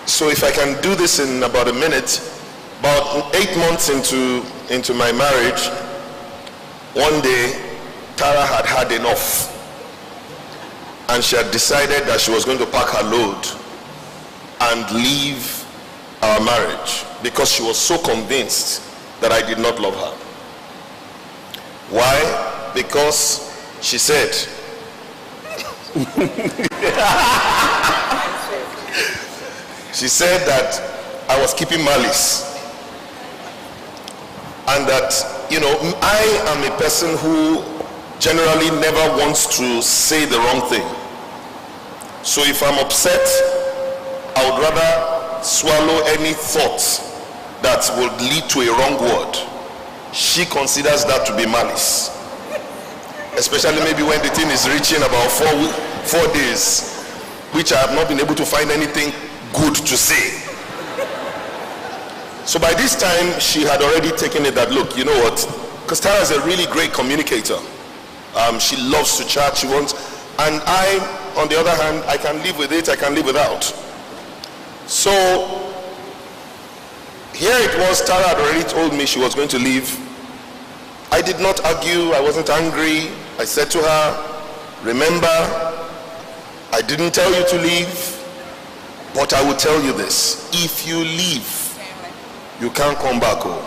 So if I can do this in about a minute, about 8 months into my marriage, one day Tara had had enough, and she had decided that she was going to pack her load and leave our marriage because she was so convinced that I did not love her. Why? Because she said she said that I was keeping malice, and that, you know, I am a person who generally never wants to say the wrong thing. So if I'm upset, I would rather swallow any thought that would lead to a wrong word. She considers that to be malice, especially maybe when the thing is reaching about 4 days, which I have not been able to find anything good to say. So by this time, she had already taken it that, look, you know what, because Tara is a really great communicator. She loves to chat, she wants, and I, on the other hand, I can live with it, I can live without. So here it was, Tara had already told me she was going to leave. I did not argue, I wasn't angry. I said to her, remember, I didn't tell you to leave, but I will tell you this: if you leave, you can't come back home.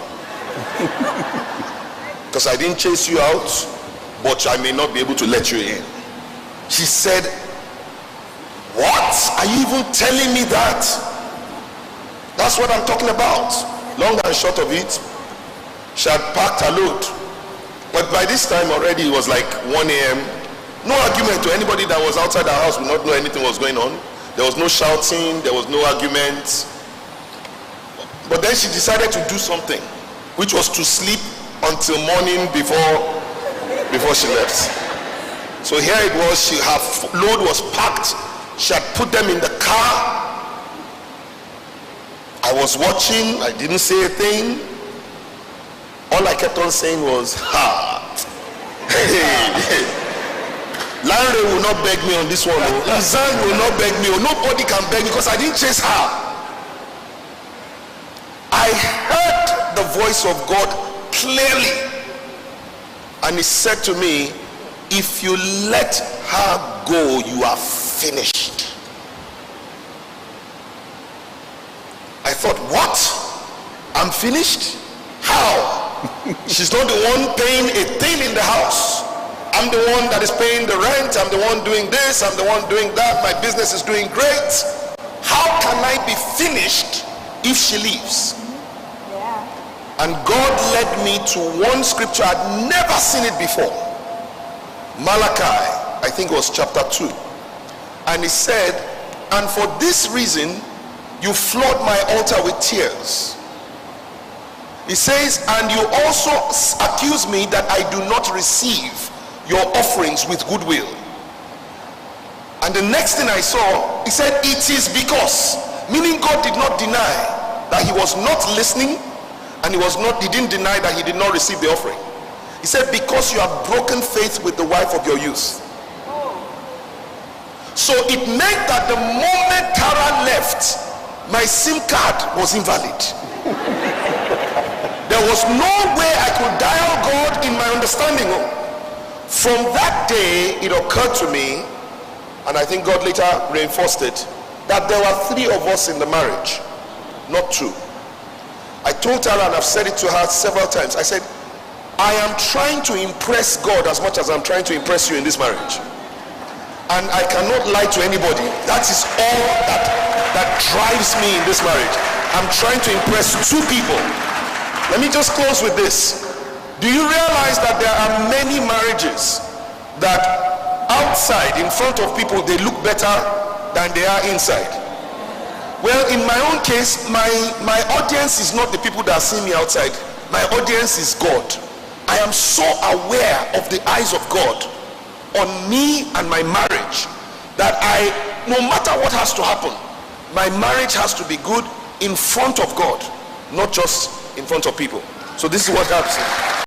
Because I didn't chase you out, but I may not be able to let you in. She said, what? Are you even telling me that? That's what I'm talking about. Long and short of it, she had packed her load. But by this time already it was like 1 a.m. No argument to anybody that was outside the house, would not know anything was going on. There was no shouting, there was no argument. But then she decided to do something, which was to sleep until morning before she left. So here it was, her load was packed. She had put them in the car. I was watching, I didn't say a thing. All I kept on saying was, ha. Larry will not beg me on this one. Izan will not beg me. Nobody can beg me because I didn't chase her. I heard the voice of God clearly, and he said to me, if you let her go, you are finished. I thought, what? I'm finished? How? She's not the one paying a thing in the house. I'm the one that is paying the rent. I'm the one doing this. I'm the one doing that. My business is doing great. How can I be finished if she leaves? Yeah. And God led me to one scripture. I'd never seen it before. Malachi, I think it was chapter 2. And he said, and for this reason, you flood my altar with tears. He says, and you also accuse me that I do not receive your offerings with goodwill. And the next thing I saw, he said, it is because, meaning God did not deny that he was not listening, and he didn't deny that he did not receive the offering. He said, because you have broken faith with the wife of your youth. So it meant that the moment Tara left, my SIM card was invalid. There was no way I could dial God in my understanding. From that day, it occurred to me, and I think God later reinforced it, that there were 3 of us in the marriage, not 2. I told her, and I've said it to her several times, I said, I am trying to impress God as much as I'm trying to impress you in this marriage. And I cannot lie to anybody. That is all that drives me in this marriage. I'm trying to impress 2 people. Let me just close with this. Do you realize that there are many marriages that outside, in front of people, they look better than they are inside? Well, in my own case, my audience is not the people that see me outside. My audience is God. I am so aware of the eyes of God on me and my marriage that no matter what has to happen, my marriage has to be good in front of God, not just in front of people. So this is what happens.